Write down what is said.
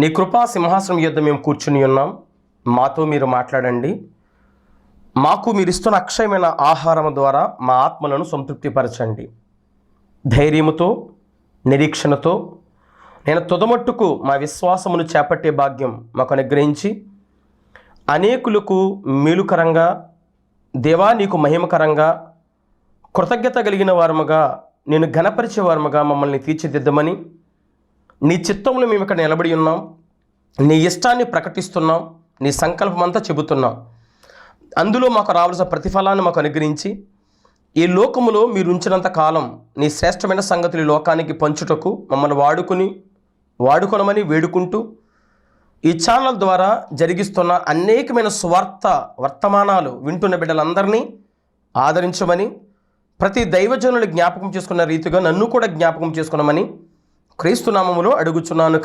నీ కృపా సింహాసనం యొద్ద మేము కూర్చుని ఉన్నాం. మాతో మీరు మాట్లాడండి. మాకు మీరు ఇస్తున్న అక్షయమైన ఆహారం ద్వారా మా ఆత్మలను సంతృప్తిపరచండి. ధైర్యముతో, నిరీక్షణతో నేను తుదమట్టుకు మా విశ్వాసమును చేపట్టే భాగ్యం మాకు అనుగ్రహించి అనేకులకు మేలుకరంగా, దేవా నీకు మహిమకరంగా, కృతజ్ఞత కలిగిన వారముగా, నేను ఘనపరిచే వారముగా మమ్మల్ని తీర్చిదిద్దమని నీ చిత్తంలో మేము ఇక్కడ నిలబడి ఉన్నాం. నీ ఇష్టాన్ని ప్రకటిస్తున్నాం, నీ సంకల్పం అంతా చెబుతున్నాం. అందులో మాకు రావాల్సిన ప్రతిఫలాన్ని మాకు అనుగ్రహించి ఈ లోకములో మీరు ఉంచినంత కాలం నీ శ్రేష్టమైన సంగతులు ఈ లోకానికి పంచుటకు మమ్మల్ని వాడుకొనమని వేడుకుంటూ ఈ ఛానల్ ద్వారా జరిగిస్తున్న అనేకమైన స్వార్థ వర్తమానాలు వింటున్న బిడ్డలందరినీ ఆదరించమని, ప్రతి దైవజనులు జ్ఞాపకం చేసుకున్న రీతిగా నన్ను కూడా జ్ఞాపకం చేసుకున్నామని క్రీస్తు నామములో అడుగుచున్నాను.